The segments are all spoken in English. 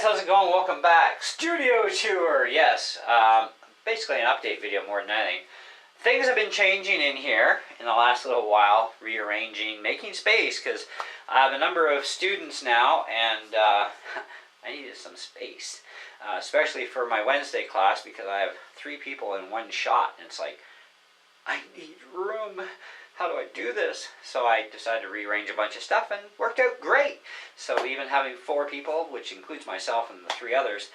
how's it going? Welcome back. Studio tour, yes. Basically an update video more than anything. Things have been changing in here in the last little while, rearranging, making space, because I have a number of students now, and I needed some space. Especially for my Wednesday class, because I have 3 people in one shot, and it's like, I need room. How do I do this? So I decided to rearrange a bunch of stuff and worked out great. So even having 4 people, which includes myself and the 3 others,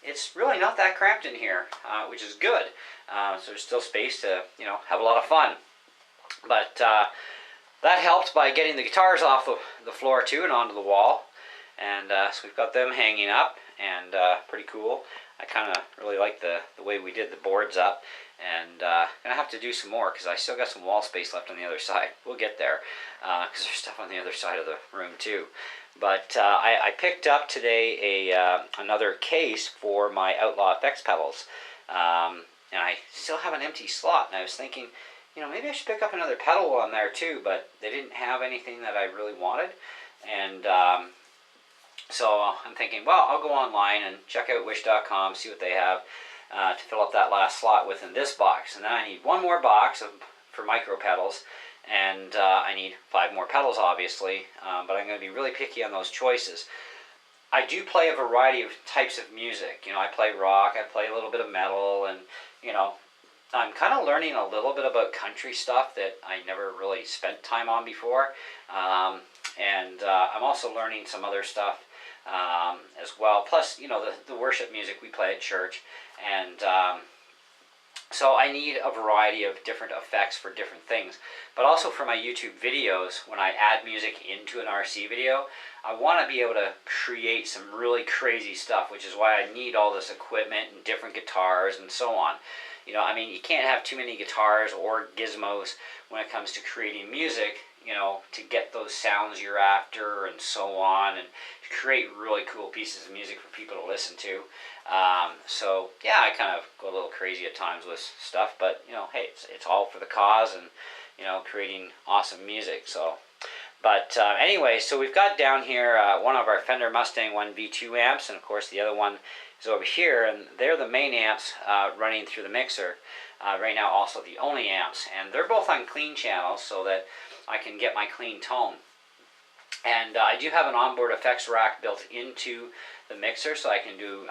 it's really not that cramped in here, which is good. So there's still space to, have a lot of fun. But that helped by getting the guitars off the floor too and onto the wall. And so we've got them hanging up, and pretty cool. I kind of really like the way we did the boards up, and gonna have to do some more because I still got some wall space left on the other side. We'll get there because there's stuff on the other side of the room too. But I picked up today another case for my Outlaw FX pedals, and I still have an empty slot. And I was thinking, maybe I should pick up another pedal on there too, but they didn't have anything that I really wanted, and so I'm thinking, well, I'll go online and check out wish.com, see what they have to fill up that last slot within this box. And then I need one more box for micro pedals, and I need 5 more pedals, obviously, but I'm going to be really picky on those choices. I do play a variety of types of music. I play rock, I play a little bit of metal, and, I'm kind of learning a little bit about country stuff that I never really spent time on before. And I'm also learning some other stuff as well. Plus, the worship music we play at church. And so I need a variety of different effects for different things. But also for my YouTube videos, when I add music into an RC video, I want to be able to create some really crazy stuff, which is why I need all this equipment and different guitars and so on. You can't have too many guitars or gizmos when it comes to creating music, to get those sounds you're after and so on, and to create really cool pieces of music for people to listen to. So yeah, I kind of go a little crazy at times with stuff, but hey, it's all for the cause, and creating awesome music. So, but anyway, so we've got down here one of our Fender Mustang 1 V2 amps, and of course the other one is over here, and they're the main amps running through the mixer right now, also the only amps, and they're both on clean channels so that I can get my clean tone. And I do have an onboard effects rack built into the mixer, so I can do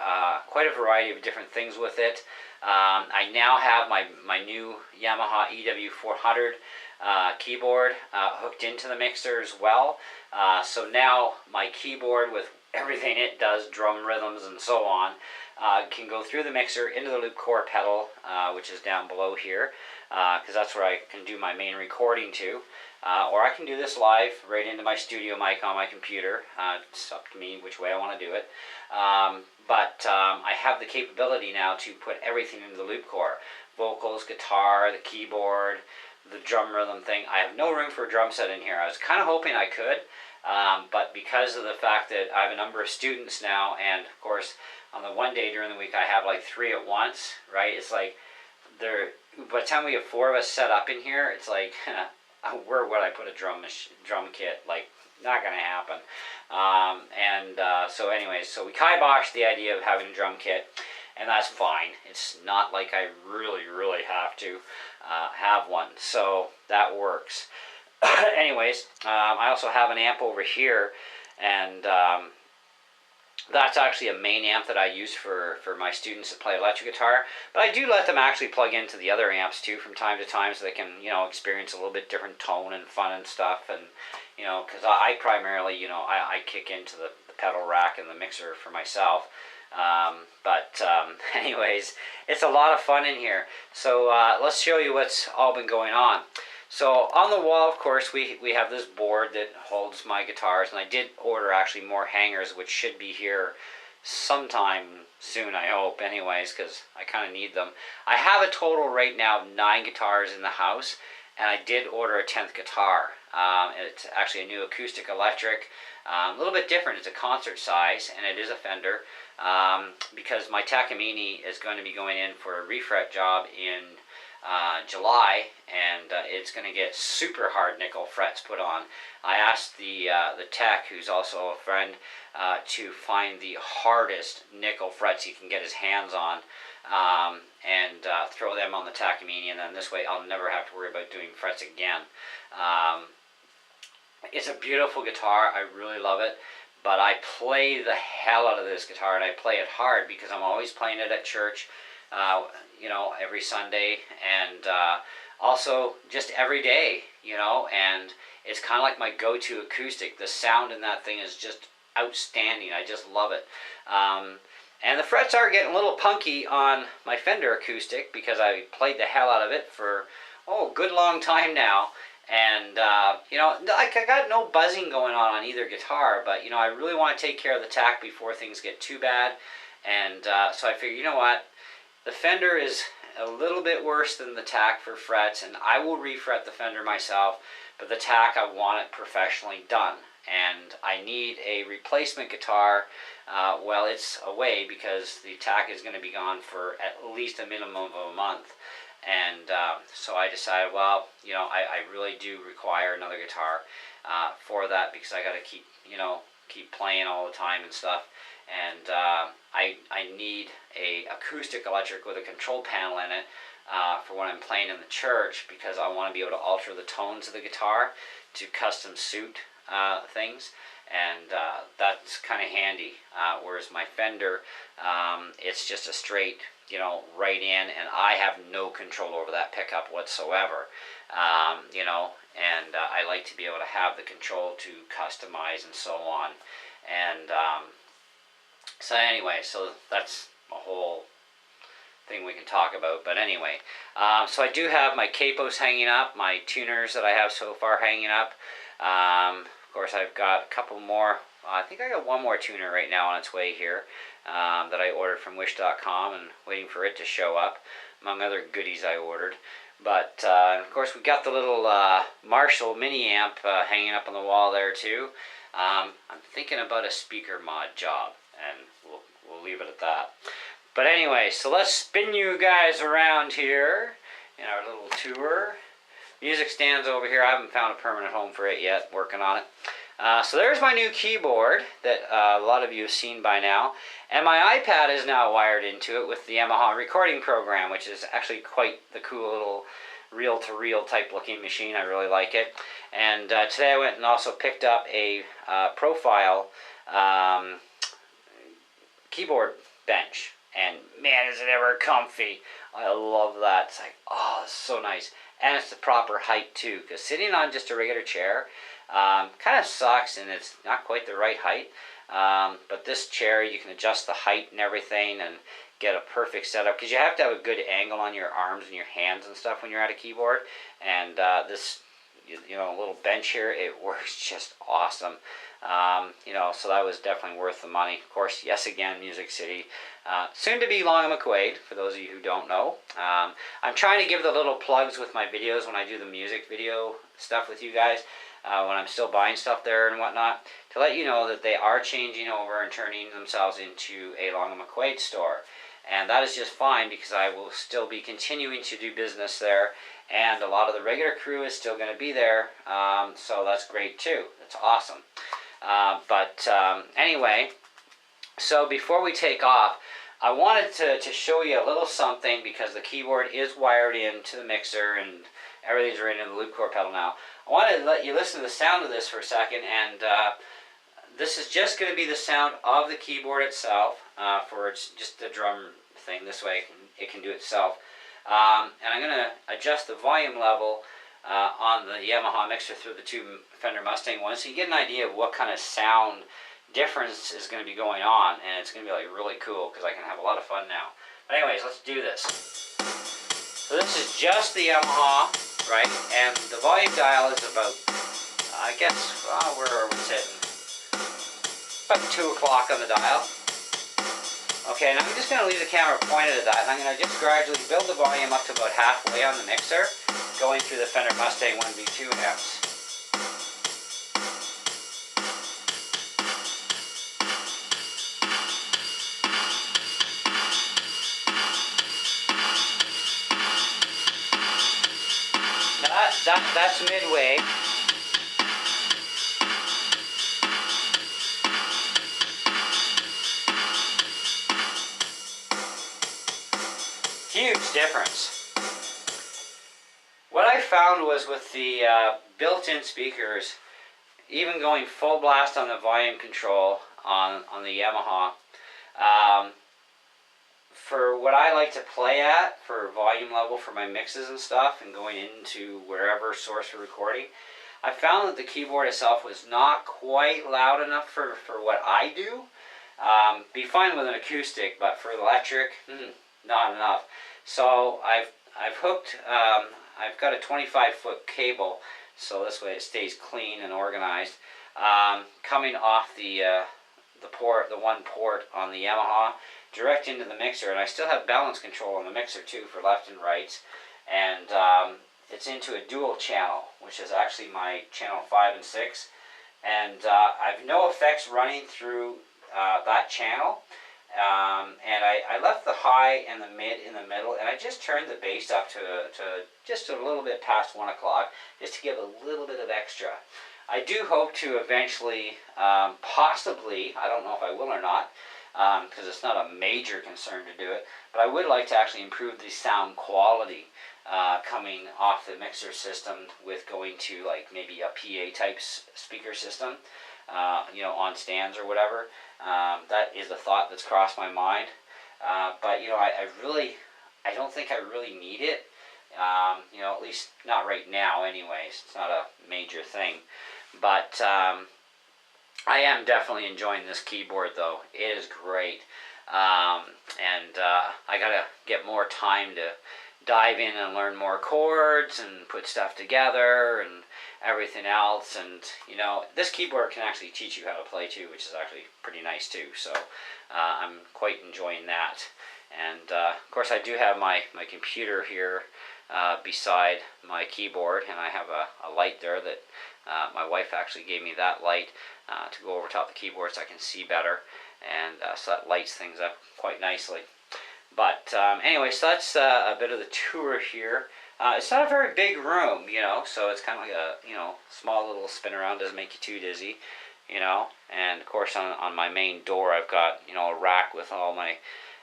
quite a variety of different things with it. I now have my new Yamaha EW400 keyboard hooked into the mixer as well. So now my keyboard, with everything it does, drum rhythms and so on, can go through the mixer into the loop core pedal, which is down below here, because that's where I can do my main recording to. Or I can do this live right into my studio mic on my computer. It's up to me which way I want to do it. But I have the capability now to put everything into the loop core. Vocals, guitar, the keyboard, the drum rhythm thing. I have no room for a drum set in here. I was kind of hoping I could, but because of the fact that I have a number of students now, and of course on the one day during the week I have like 3 at once, right? It's like, by the time we have 4 of us set up in here, it's like, where would I put a drum kit? Like, not going to happen. So anyways, so we kiboshed the idea of having a drum kit, and that's fine. It's not like I really have to have one, so that works. Anyways, I also have an amp over here, and that's actually a main amp that I use for my students that play electric guitar. But I do let them actually plug into the other amps too from time to time, so they can, experience a little bit different tone and fun and stuff. And, because I primarily, I kick into the pedal rack and the mixer for myself. Anyways, it's a lot of fun in here. So let's show you what's all been going on. So on the wall, of course, we have this board that holds my guitars, and I did order actually more hangers, which should be here sometime soon, I hope, anyways, because I kind of need them. I have a total right now of 9 guitars in the house, and I did order a 10th guitar. It's actually a new acoustic electric, a little bit different. It's a concert size, and it is a Fender, because my Takamine is going to be going in for a refret job in July, and it's going to get super hard nickel frets put on. I asked the tech, who's also a friend, to find the hardest nickel frets he can get his hands on, and throw them on the Takamine, and then this way I'll never have to worry about doing frets again. It's a beautiful guitar. I really love it, but I play the hell out of this guitar, and I play it hard because I'm always playing it at church, every Sunday, and also just every day, and it's kind of like my go-to acoustic. The sound in that thing is just outstanding. I just love it. And the frets are getting a little punky on my Fender acoustic because I played the hell out of it for, a good long time now. And, I got no buzzing going on either guitar, but, I really want to take care of the tack before things get too bad. And so I figured, the Fender is a little bit worse than the tack for frets, and I will refret the Fender myself, but the tack, I want it professionally done. And I need a replacement guitar. Well, it's away because the tack is going to be gone for at least a minimum of a month. And so I decided, well, I really do require another guitar for that, because I got to keep playing all the time and stuff. And I need a acoustic electric with a control panel in it for when I'm playing in the church, because I want to be able to alter the tones of the guitar to custom suit things, and that's kind of handy. Whereas my Fender, it's just a straight, right in, and I have no control over that pickup whatsoever. And I like to be able to have the control to customize and so on. And so anyway, so that's a whole thing we can talk about. But anyway, so I do have my capos hanging up, my tuners that I have so far hanging up. Of course, I've got a couple more. I think I got one more tuner right now on its way here that I ordered from Wish.com and waiting for it to show up, among other goodies I ordered. But, of course, we've got the little Marshall mini amp hanging up on the wall there, too. I'm thinking about a speaker mod job, and we'll leave it at that. But anyway, so let's spin you guys around here in our little tour. Music stand's over here. I haven't found a permanent home for it yet. Working on it. So there's my new keyboard that a lot of you have seen by now. And my iPad is now wired into it with the Yamaha recording program, which is actually quite the cool little reel-to-reel type looking machine. I really like it. And today I went and also picked up a profile keyboard bench. And man, is it ever comfy. I love that. It's like, oh, it's so nice. And it's the proper height too, because sitting on just a regular chair kind of sucks, and it's not quite the right height. But this chair, you can adjust the height and everything and get a perfect setup, because you have to have a good angle on your arms and your hands and stuff when you're at a keyboard. And this little bench here, it works just awesome. So that was definitely worth the money. Of course, yes, again, Music City. Soon to be Long and McQuaid, for those of you who don't know. I'm trying to give the little plugs with my videos when I do the music video stuff with you guys, when I'm still buying stuff there and whatnot, to let you know that they are changing over and turning themselves into a Long and McQuaid store. And that is just fine, because I will still be continuing to do business there, and a lot of the regular crew is still going to be there, so that's great too. That's awesome. Anyway, so before we take off, I wanted to show you a little something, because the keyboard is wired into the mixer and everything's right in the loop core pedal now. I wanted to let you listen to the sound of this for a second, and this is just going to be the sound of the keyboard itself, for it's just the drum thing. This way it can do itself. And I'm going to adjust the volume level on the Yamaha mixer through the two Fender Mustang ones, so you get an idea of what kind of sound difference is going to be going on, and it's going to be like really cool, because I can have a lot of fun now. But anyways, let's do this. So this is just the Yamaha, right? And the volume dial is about, I guess, where are we sitting? About 2 o'clock on the dial. Okay, and I'm just going to leave the camera pointed at that, and I'm going to just gradually build the volume up to about halfway on the mixer, going through the Fender Mustang 1V2 amps. that's midway. Huge difference. What I found was with the built-in speakers, even going full blast on the volume control on the Yamaha, for what I like to play at, for volume level for my mixes and stuff, and going into wherever source for recording, I found that the keyboard itself was not quite loud enough for what I do. Be fine with an acoustic, but for electric, not enough. So I've hooked, I've got a 25-foot cable, so this way it stays clean and organized, coming off the port, the one port on the Yamaha, direct into the mixer, and I still have balance control on the mixer too for left and rights, and it's into a dual channel, which is actually my channel 5 and 6, and I've no effects running through that channel, and I left the high and the mid in the middle, and I just turned the bass up to just a little bit past 1 o'clock, just to give a little bit of extra. I do hope to eventually, possibly, I don't know if I will or not, because it's not a major concern to do it, but I would like to actually improve the sound quality coming off the mixer system with going to like maybe a PA type speaker system, you know, on stands or whatever. That is a thought that's crossed my mind, but you know, I don't think I really need it. You know, at least not right now anyways. It's not a major thing, but I am definitely enjoying this keyboard though. It is great, and I gotta get more time to dive in and learn more chords and put stuff together and everything else. And you know, this keyboard can actually teach you how to play too, which is actually pretty nice too. So I'm quite enjoying that. And of course I do have my computer here beside my keyboard, and I have a light there that my wife actually gave me that light to go over top the keyboard so I can see better, and so that lights things up quite nicely. But anyway, so that's a bit of the tour here. It's not a very big room, you know, so it's kind of like a, you know, small little spin around, doesn't make you too dizzy, you know. And of course on my main door I've got, you know, a rack with all my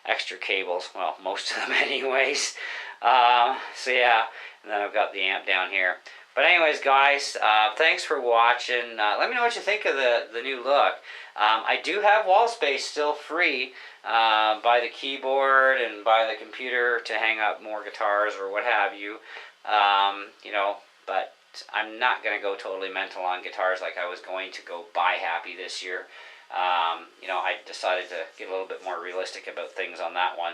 extra cables, well, most of them anyways. So yeah, and then I've got the amp down here. But anyways, guys, thanks for watching. Let me know what you think of the new look. I do have wall space still free by the keyboard and by the computer to hang up more guitars or what have you. You know, but I'm not going to go totally mental on guitars like I was going to go buy Happy this year. You know, I decided to get a little bit more realistic about things on that one.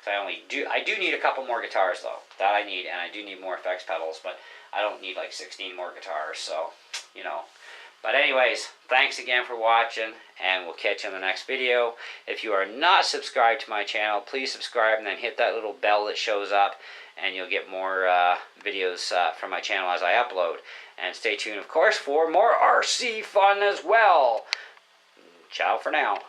I do need a couple more guitars though. That I need, and I do need more effects pedals, but I don't need like 16 more guitars, so, you know. But anyways, thanks again for watching, and we'll catch you in the next video. If you are not subscribed to my channel, please subscribe and then hit that little bell that shows up, and you'll get more videos from my channel as I upload. And stay tuned, of course, for more RC fun as well. Ciao for now.